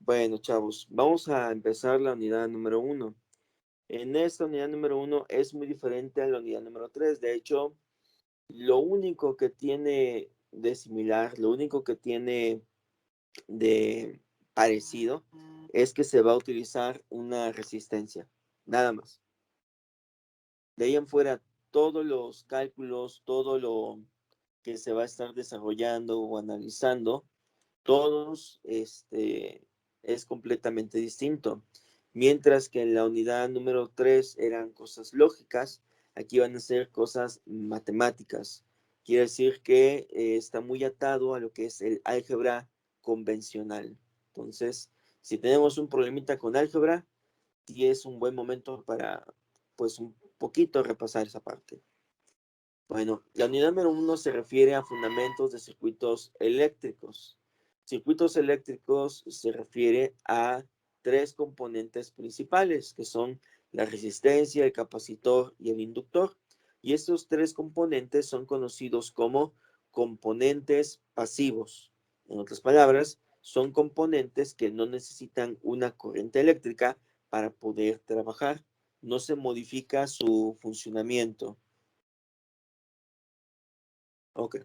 Bueno, chavos, vamos a empezar la unidad número 1. En esta unidad número 1 es muy diferente a la unidad número 3. De hecho, lo único que tiene de similar, lo único que tiene de parecido es que se va a utilizar una resistencia, nada más. De ahí en fuera, todos los cálculos, todo lo que se va a estar desarrollando o analizando, todos es completamente distinto. Mientras que en la unidad número 3 eran cosas lógicas, aquí van a ser cosas matemáticas. Quiere decir que está muy atado a lo que es el álgebra convencional. Entonces, si tenemos un problemita con álgebra, sí es un buen momento para, pues, un poquito repasar esa parte. Bueno, la unidad número 1 se refiere a fundamentos de circuitos eléctricos. Circuitos eléctricos se refiere a tres componentes principales, que son la resistencia, el capacitor y el inductor. Y estos tres componentes son conocidos como componentes pasivos. En otras palabras, son componentes que no necesitan una corriente eléctrica para poder trabajar. No se modifica su funcionamiento. Ok.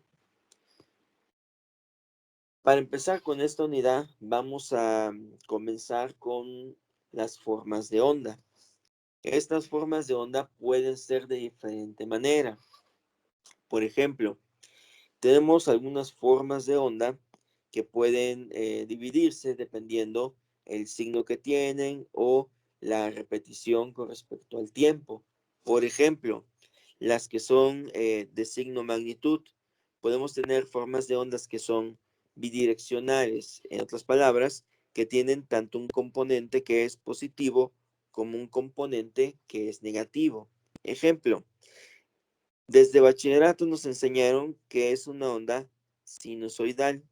Para empezar con esta unidad, vamos a comenzar con las formas de onda. Estas formas de onda pueden ser de diferente manera. Por ejemplo, tenemos algunas formas de onda que pueden dividirse dependiendo el signo que tienen o la repetición con respecto al tiempo. Por ejemplo, las que son de signo magnitud, podemos tener formas de ondas que son bidireccionales, en otras palabras, que tienen tanto un componente que es positivo como un componente que es negativo. Ejemplo, desde bachillerato nos enseñaron que es una onda sinusoidal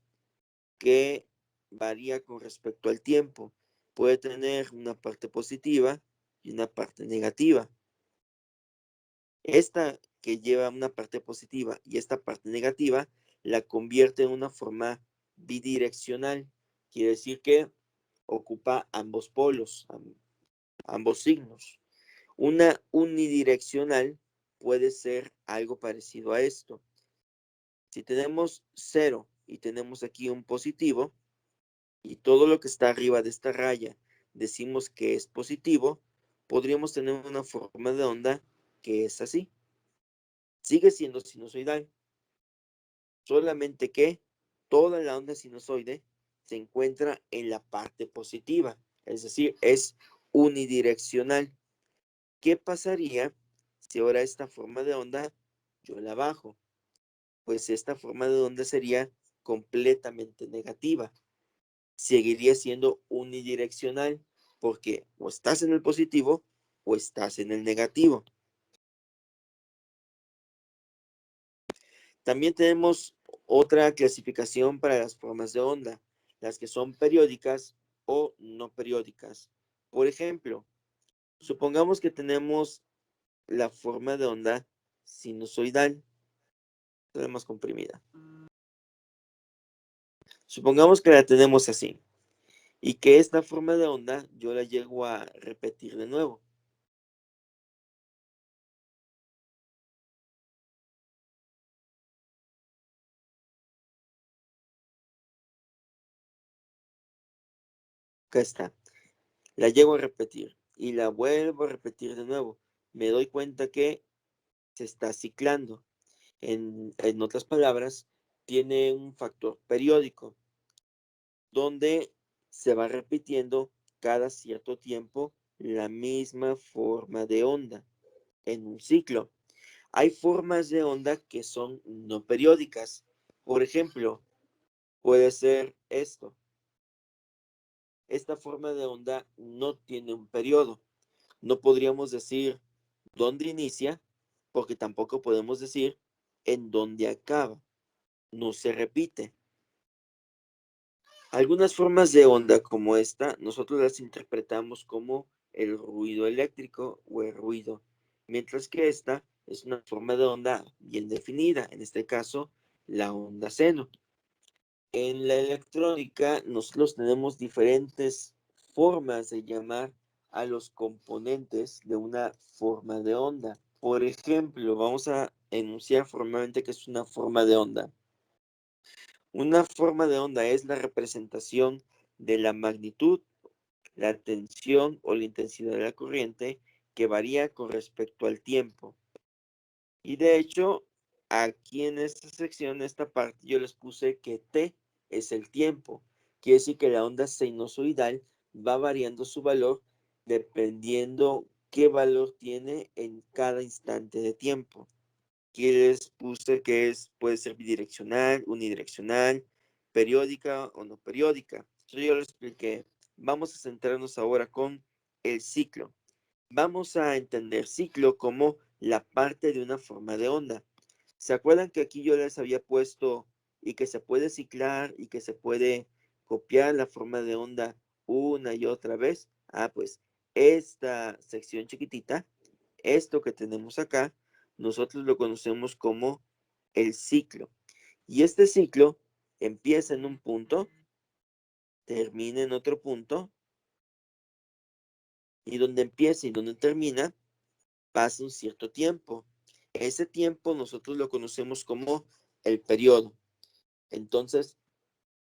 que varía con respecto al tiempo. Puede tener una parte positiva y una parte negativa. Esta que lleva una parte positiva y esta parte negativa la convierte en una forma bidireccional. Quiere decir que ocupa ambos polos, ambos signos. Una unidireccional puede ser algo parecido a esto. Si tenemos 0 y tenemos aquí un positivo, y todo lo que está arriba de esta raya decimos que es positivo, podríamos tener una forma de onda que es así. Sigue siendo sinusoidal, solamente que toda la onda sinusoide se encuentra en la parte positiva, es decir, es unidireccional. ¿Qué pasaría si ahora esta forma de onda yo la bajo? Pues esta forma de onda sería completamente negativa. Seguiría siendo unidireccional porque o estás en el positivo o estás en el negativo. También tenemos otra clasificación para las formas de onda, las que son periódicas o no periódicas. Por ejemplo, supongamos que tenemos la forma de onda sinusoidal, la más comprimida. Supongamos que la tenemos así y que esta forma de onda yo la llego a repetir de nuevo. Acá está. La llego a repetir y la vuelvo a repetir de nuevo. Me doy cuenta que se está ciclando. En otras palabras, tiene un factor periódico donde se va repitiendo cada cierto tiempo la misma forma de onda en un ciclo. Hay formas de onda que son no periódicas. Por ejemplo, puede ser esto. Esta forma de onda no tiene un periodo. No podríamos decir dónde inicia, porque tampoco podemos decir en dónde acaba. No se repite. Algunas formas de onda como esta, nosotros las interpretamos como el ruido eléctrico o el ruido, mientras que esta es una forma de onda bien definida, en este caso, la onda seno. En la electrónica nosotros tenemos diferentes formas de llamar a los componentes de una forma de onda. Por ejemplo, vamos a enunciar formalmente que es una forma de onda. Una forma de onda es la representación de la magnitud, la tensión o la intensidad de la corriente que varía con respecto al tiempo. Y de hecho, aquí en esta sección, en esta parte, yo les puse que t es el tiempo. Quiere decir que la onda sinusoidal va variando su valor dependiendo qué valor tiene en cada instante de tiempo. Aquí les puse que puede ser bidireccional, unidireccional, periódica o no periódica. Entonces yo lo expliqué. Vamos a centrarnos ahora con el ciclo. Vamos a entender ciclo como la parte de una forma de onda. ¿Se acuerdan que aquí yo les había puesto y que se puede ciclar y que se puede copiar la forma de onda una y otra vez? Pues esta sección chiquitita, esto que tenemos acá, nosotros lo conocemos como el ciclo. Y este ciclo empieza en un punto, termina en otro punto, y donde empieza y donde termina, pasa un cierto tiempo. Ese tiempo nosotros lo conocemos como el periodo. Entonces,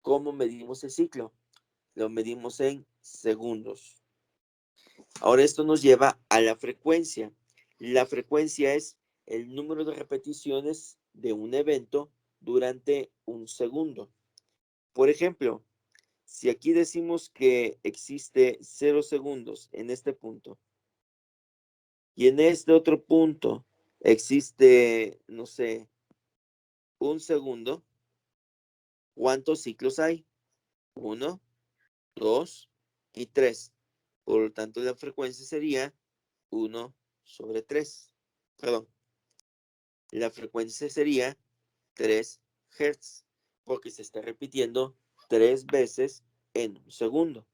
¿cómo medimos el ciclo? Lo medimos en segundos. Ahora esto nos lleva a la frecuencia. La frecuencia es el número de repeticiones de un evento durante un segundo. Por ejemplo, si aquí decimos que existe 0 segundos en este punto y en este otro punto existe, no sé, un segundo, ¿cuántos ciclos hay? 1, 2 y 3. Por lo tanto, la frecuencia sería 1 sobre 3. Perdón, la frecuencia sería 3 Hz, porque se está repitiendo 3 veces en un segundo.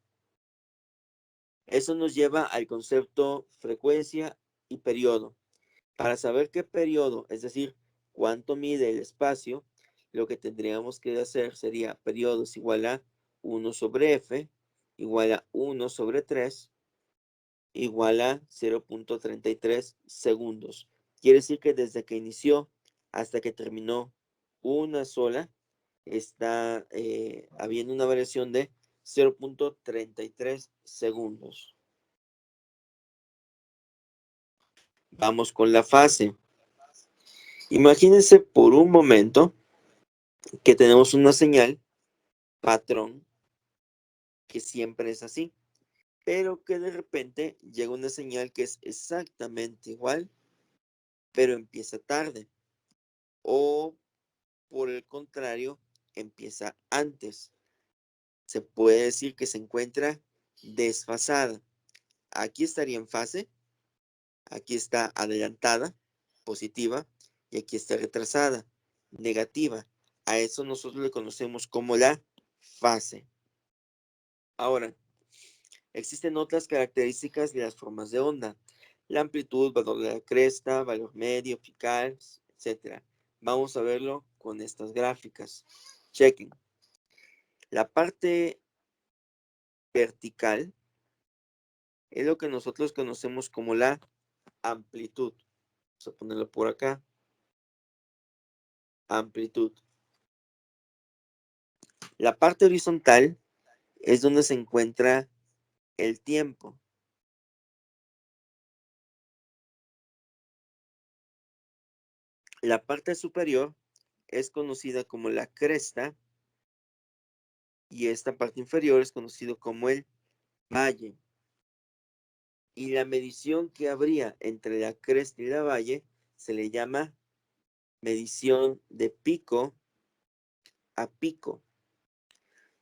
Eso nos lleva al concepto frecuencia y periodo. Para saber qué periodo, es decir, cuánto mide el espacio, lo que tendríamos que hacer sería periodo es igual a 1 sobre f, igual a 1 sobre 3, igual a 0.33 segundos. Quiere decir que desde que inició hasta que terminó una sola, está habiendo una variación de 0.33 segundos. Vamos con la fase. Imagínense por un momento que tenemos una señal, patrón, que siempre es así, pero que de repente llega una señal que es exactamente igual, pero empieza tarde. O por el contrario, empieza antes. Se puede decir que se encuentra desfasada. Aquí estaría en fase, aquí está adelantada, positiva, y aquí está retrasada, negativa. A eso nosotros le conocemos como la fase. Ahora, existen otras características de las formas de onda. La amplitud, valor de la cresta, valor medio, eficaz, etc. Vamos a verlo con estas gráficas. Chequen. La parte vertical es lo que nosotros conocemos como la amplitud. Vamos a ponerlo por acá. Amplitud. La parte horizontal es donde se encuentra el tiempo. La parte superior es conocida como la cresta y esta parte inferior es conocido como el valle. Y la medición que habría entre la cresta y la valle se le llama medición de pico a pico.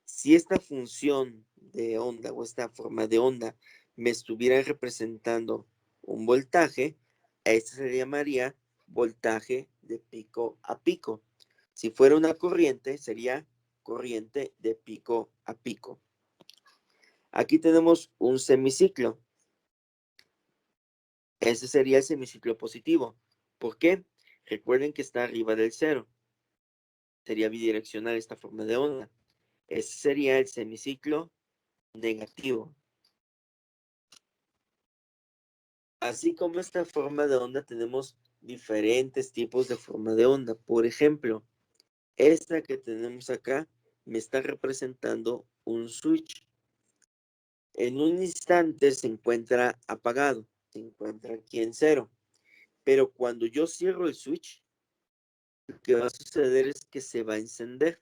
Si esta función de onda o esta forma de onda me estuviera representando un voltaje, a este se le llamaría voltaje de pico a pico. Si fuera una corriente, sería corriente de pico a pico. Aquí tenemos un semiciclo. Ese sería el semiciclo positivo. ¿Por qué? Recuerden que está arriba del cero. Sería bidireccional esta forma de onda. Ese sería el semiciclo negativo. Así como esta forma de onda, tenemos diferentes tipos de forma de onda. Por ejemplo, esta que tenemos acá me está representando un switch. En un instante se encuentra apagado, se encuentra aquí en cero. Pero cuando yo cierro el switch, lo que va a suceder es que se va a encender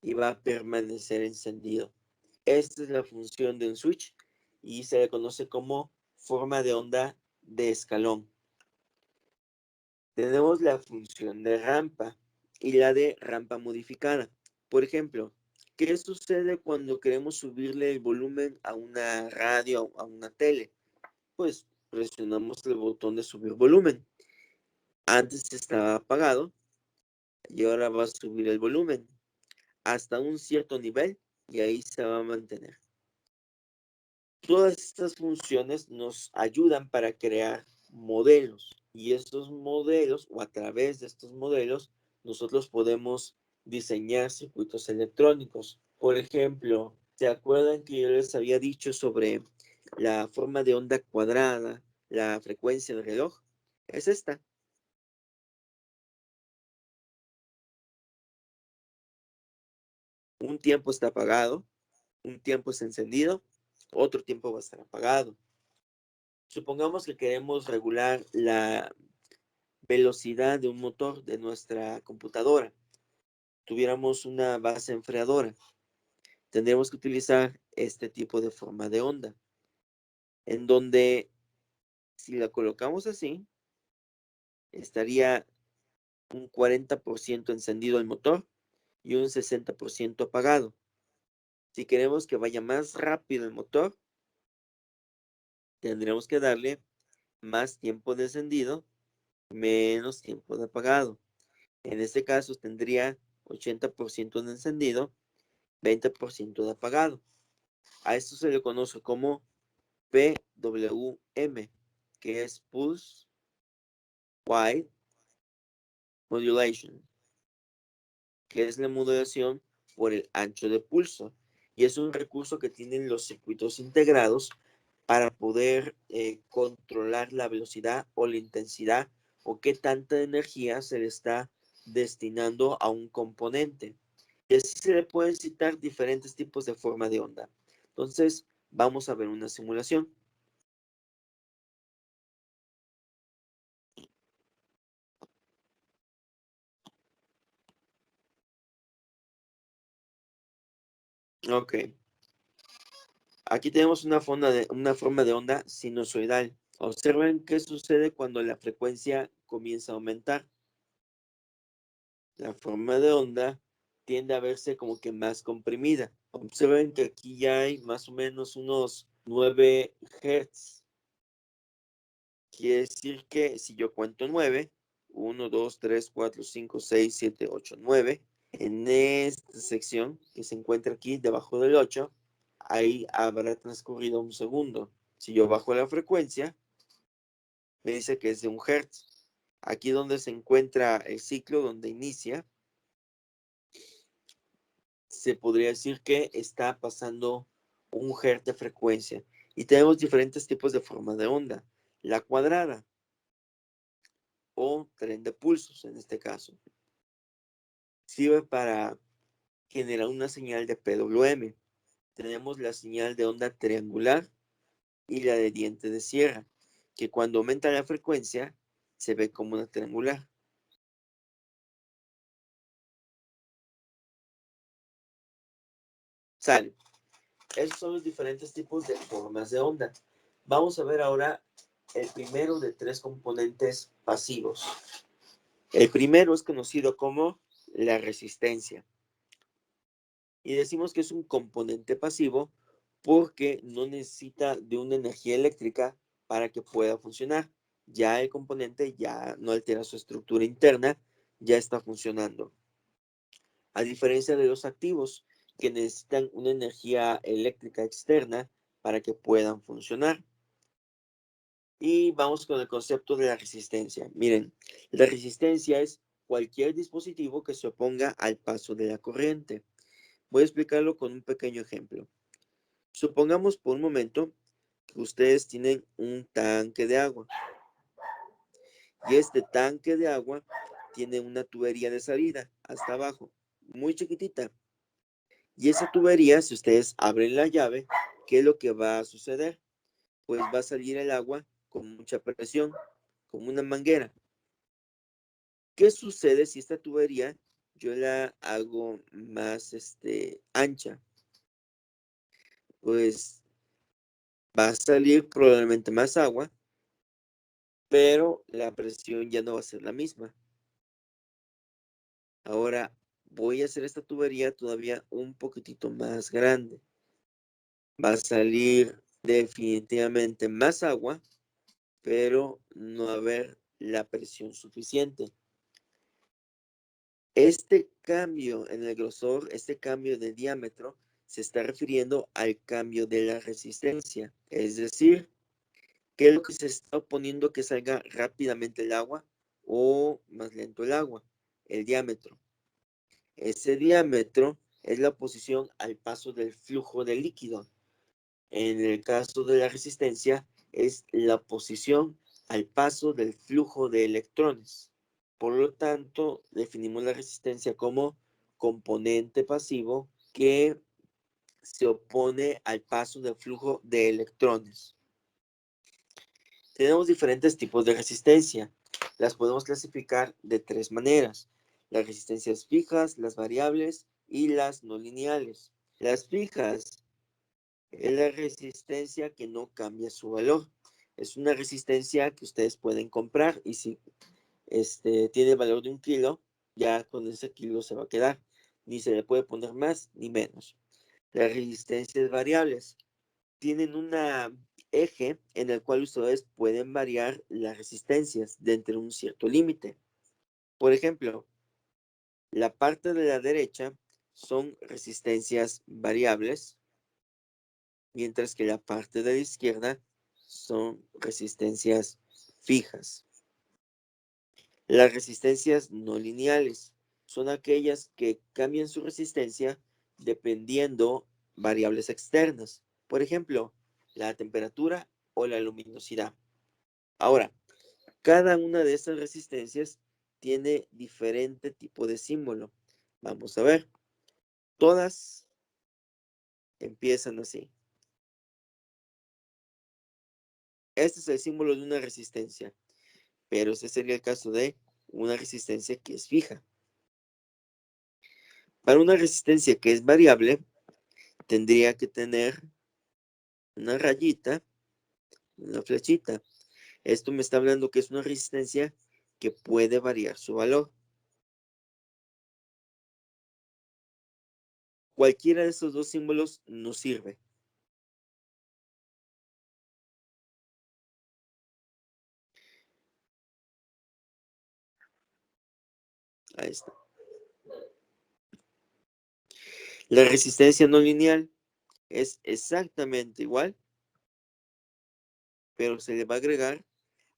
y va a permanecer encendido. Esta es la función de un switch y se le conoce como forma de onda de escalón. Tenemos la función de rampa y la de rampa modificada. Por ejemplo, ¿qué sucede cuando queremos subirle el volumen a una radio, a una tele? Pues presionamos el botón de subir volumen. Antes estaba apagado y ahora va a subir el volumen hasta un cierto nivel y ahí se va a mantener. Todas estas funciones nos ayudan para crear modelos y estos modelos o a través de estos modelos nosotros podemos diseñar circuitos electrónicos. Por ejemplo, ¿se acuerdan que yo les había dicho sobre la forma de onda cuadrada, la frecuencia del reloj? Es esta. Un tiempo está apagado, un tiempo está encendido, otro tiempo va a estar apagado. Supongamos que queremos regular la velocidad de un motor de nuestra computadora. Tuviéramos una base enfriadora. Tendríamos que utilizar este tipo de forma de onda, en donde si la colocamos así, estaría un 40% encendido el motor y un 60% apagado. Si queremos que vaya más rápido el motor, tendremos que darle más tiempo de encendido, menos tiempo de apagado. En este caso tendría 80% de encendido, 20% de apagado. A esto se le conoce como PWM, que es Pulse Width Modulation, que es la modulación por el ancho de pulso. Y es un recurso que tienen los circuitos integrados para poder controlar la velocidad o la intensidad o qué tanta energía se le está destinando a un componente. Y así se le pueden citar diferentes tipos de forma de onda. Entonces, vamos a ver una simulación. Ok. Aquí tenemos una forma de onda sinusoidal. Observen qué sucede cuando la frecuencia comienza a aumentar. La forma de onda tiende a verse como que más comprimida. Observen que aquí ya hay más o menos unos 9 Hz. Quiere decir que si yo cuento 9, 1, 2, 3, 4, 5, 6, 7, 8, 9, en esta sección que se encuentra aquí debajo del 8, ahí habrá transcurrido un segundo. Si yo bajo la frecuencia, me dice que es de 1 Hz. Aquí donde se encuentra el ciclo, donde inicia, se podría decir que está pasando 1 Hz de frecuencia. Y tenemos diferentes tipos de forma de onda. La cuadrada o tren de pulsos en este caso. Sirve para generar una señal de PWM. Tenemos la señal de onda triangular y la de diente de sierra, que cuando aumenta la frecuencia se ve como una triangular. Sale. Esos son los diferentes tipos de formas de onda. Vamos a ver ahora el primero de 3 componentes pasivos. El primero es conocido como la resistencia. Y decimos que es un componente pasivo porque no necesita de una energía eléctrica para que pueda funcionar. Ya el componente ya no altera su estructura interna, ya está funcionando. A diferencia de los activos que necesitan una energía eléctrica externa para que puedan funcionar. Y vamos con el concepto de la resistencia. Miren, la resistencia es cualquier dispositivo que se oponga al paso de la corriente. Voy a explicarlo con un pequeño ejemplo. Supongamos por un momento que ustedes tienen un tanque de agua y este tanque de agua tiene una tubería de salida hasta abajo, muy chiquitita. Y esa tubería, si ustedes abren la llave, ¿qué es lo que va a suceder? Pues va a salir el agua con mucha presión, como una manguera. ¿Qué sucede si esta tubería yo la hago más ancha? Pues va a salir probablemente más agua, pero la presión ya no va a ser la misma. Ahora voy a hacer esta tubería todavía un poquitito más grande. Va a salir definitivamente más agua, pero no va a haber la presión suficiente. Este cambio en el grosor, este cambio de diámetro, se está refiriendo al cambio de la resistencia. Es decir, ¿qué es lo que se está oponiendo que salga rápidamente el agua o más lento el agua? El diámetro. Ese diámetro es la oposición al paso del flujo de líquido. En el caso de la resistencia, es la oposición al paso del flujo de electrones. Por lo tanto, definimos la resistencia como componente pasivo que se opone al paso del flujo de electrones. Tenemos diferentes tipos de resistencia. Las podemos clasificar de tres maneras: las resistencias fijas, las variables y las no lineales. Las fijas es la resistencia que no cambia su valor. Es una resistencia que ustedes pueden comprar y si tiene valor de 1 kilo, ya con ese kilo se va a quedar. Ni se le puede poner más ni menos. Las resistencias variables tienen una eje en el cual ustedes pueden variar las resistencias dentro de un cierto límite. Por ejemplo, la parte de la derecha son resistencias variables, mientras que la parte de la izquierda son resistencias fijas. Las resistencias no lineales son aquellas que cambian su resistencia dependiendo variables externas. Por ejemplo, la temperatura o la luminosidad. Ahora, cada una de estas resistencias tiene diferente tipo de símbolo. Vamos a ver. Todas empiezan así. Este es el símbolo de una resistencia, pero ese sería el caso de una resistencia que es fija. Para una resistencia que es variable, tendría que tener una rayita, una flechita. Esto me está hablando que es una resistencia que puede variar su valor. Cualquiera de estos dos símbolos nos sirve. Ahí está. La resistencia no lineal es exactamente igual, pero se le va a agregar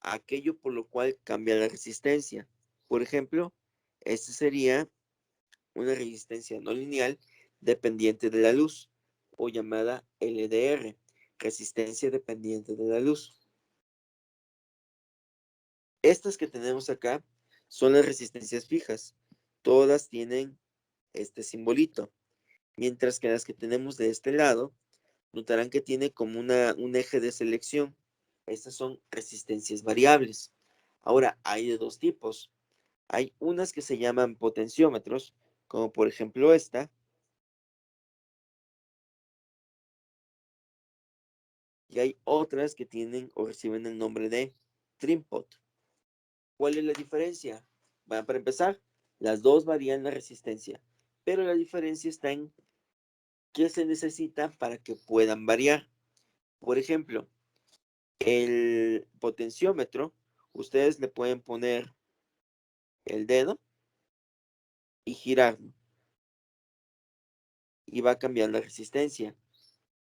aquello por lo cual cambia la resistencia. Por ejemplo, esta sería una resistencia no lineal dependiente de la luz, o llamada LDR, resistencia dependiente de la luz. Estas que tenemos acá son las resistencias fijas. Todas tienen este simbolito, mientras que las que tenemos de este lado, notarán que tiene como un eje de selección. Estas son resistencias variables. Ahora, hay de dos tipos. Hay unas que se llaman potenciómetros, como por ejemplo esta, y hay otras que tienen o reciben el nombre de trim-pot. ¿Cuál es la diferencia? Bueno, para empezar, las dos varían la resistencia, pero la diferencia está en qué se necesita para que puedan variar. Por ejemplo, el potenciómetro, ustedes le pueden poner el dedo y girarlo, y va a cambiar la resistencia.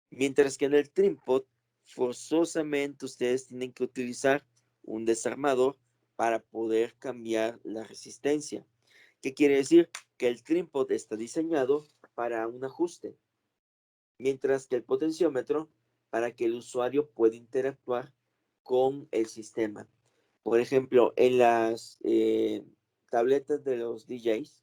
Mientras que en el trim-pot, forzosamente ustedes tienen que utilizar un desarmador para poder cambiar la resistencia. ¿Qué quiere decir? Que el trípode está diseñado para un ajuste, mientras que el potenciómetro para que el usuario pueda interactuar con el sistema. Por ejemplo, en las tabletas de los DJs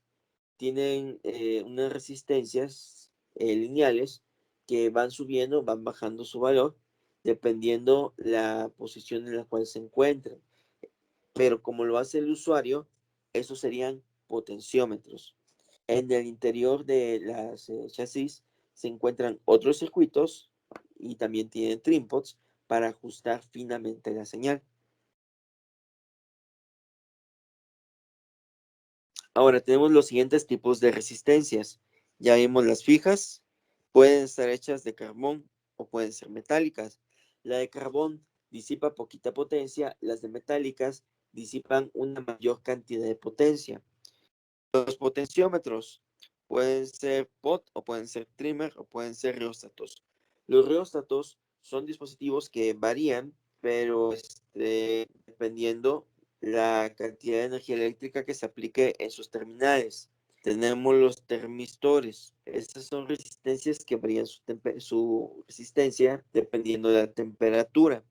tienen unas resistencias lineales que van subiendo, van bajando su valor, dependiendo la posición en la cual se encuentren. Pero como lo hace el usuario, esos serían potenciómetros. En el interior de las chasis se encuentran otros circuitos y también tienen trípodes para ajustar finamente la señal. Ahora tenemos los siguientes tipos de resistencias. Ya vimos las fijas, pueden estar hechas de carbón o pueden ser metálicas. La de carbón disipa poquita potencia, las de metálicas disipan una mayor cantidad de potencia. Los potenciómetros pueden ser pot o pueden ser trimmer o pueden ser reóstatos. Los reóstatos son dispositivos que varían, pero dependiendo la cantidad de energía eléctrica que se aplique en sus terminales. Tenemos los termistores. Estas son resistencias que varían su resistencia dependiendo de la temperatura.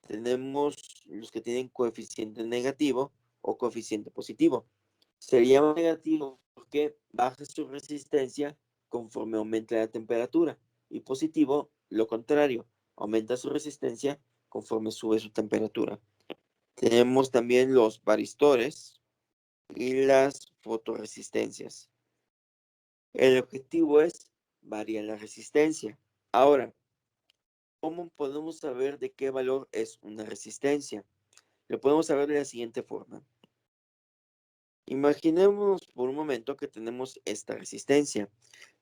Tenemos los que tienen coeficiente negativo o coeficiente positivo. Sería negativo porque baja su resistencia conforme aumenta la temperatura. Y positivo, lo contrario, aumenta su resistencia conforme sube su temperatura. Tenemos también los varistores y las fotoresistencias. El objetivo es variar la resistencia. Ahora, ¿cómo podemos saber de qué valor es una resistencia? Lo podemos saber de la siguiente forma. Imaginemos por un momento que tenemos esta resistencia.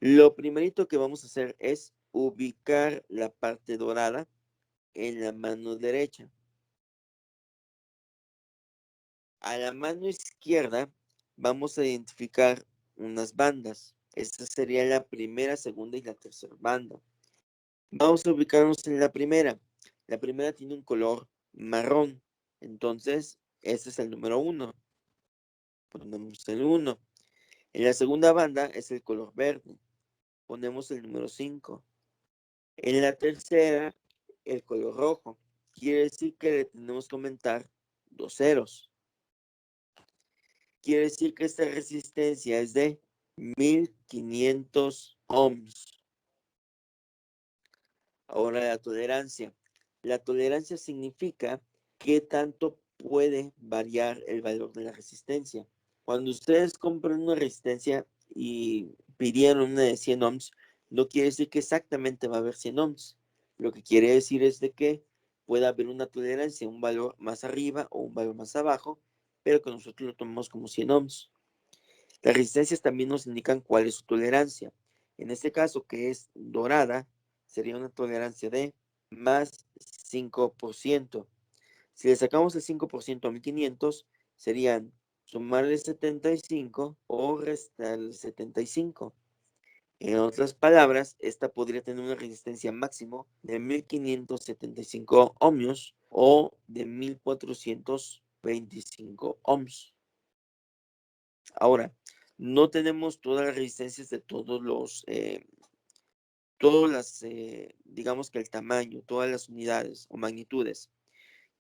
Lo primerito que vamos a hacer es ubicar la parte dorada en la mano derecha. A la mano izquierda vamos a identificar unas bandas. Esta sería la primera, segunda y la tercera banda. Vamos a ubicarnos en la primera. La primera tiene un color marrón. Entonces, este es el número 1. Ponemos el 1. En la segunda banda es el color verde. Ponemos el número 5. En la tercera, el color rojo. Quiere decir que le tenemos que aumentar 2 ceros. Quiere decir que esta resistencia es de 1500 ohms. Ahora la tolerancia. La tolerancia significa qué tanto puede variar el valor de la resistencia. Cuando ustedes compran una resistencia y pidieron una de 100 ohms, no quiere decir que exactamente va a haber 100 ohms. Lo que quiere decir es de que puede haber una tolerancia, un valor más arriba o un valor más abajo, pero que nosotros lo tomamos como 100 ohms. Las resistencias también nos indican cuál es su tolerancia. En este caso, que es dorada, sería una tolerancia de más 5%. Si le sacamos el 5% a 1500, serían sumarle 75 o restarle 75. En otras palabras, esta podría tener una resistencia máximo de 1575 ohmios o de 1425 ohms. Ahora, no tenemos todas las resistencias de digamos que el tamaño, todas las unidades o magnitudes.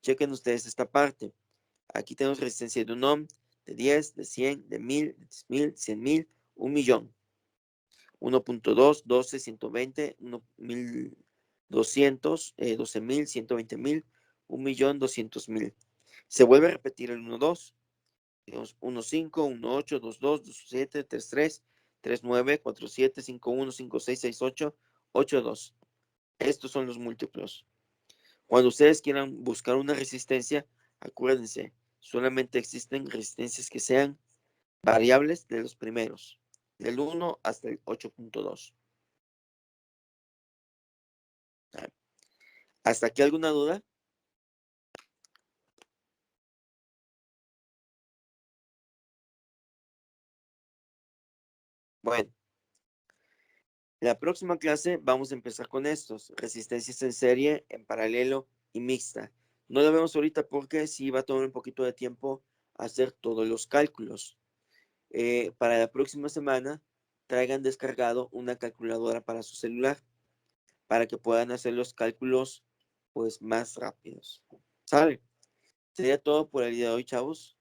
Chequen ustedes esta parte. Aquí tenemos resistencia de 1 ohm, de 10, de 100, de 1000, de 10,000, 100,000, 1,000,000. 1.2, 12, 120, 1,200, 12,000, 120,000, 1,200,000. Se vuelve a repetir el 1,2. Tenemos 1,5, 1,8, 2,2, 2,7, 3,3, 3,9, 4,7, 5,1, 5,6, 6,8, 8,2. Estos son los múltiplos. Cuando ustedes quieran buscar una resistencia, acuérdense, solamente existen resistencias que sean variables de los primeros, del 1 hasta el 8.2. ¿Hasta aquí alguna duda? Bueno, la próxima clase vamos a empezar con estos, resistencias en serie, en paralelo y mixta. No lo vemos ahorita porque sí va a tomar un poquito de tiempo hacer todos los cálculos. Para la próxima semana, traigan descargado una calculadora para su celular, para que puedan hacer los cálculos pues más rápidos. ¿Sale? Sería todo por el día de hoy, chavos.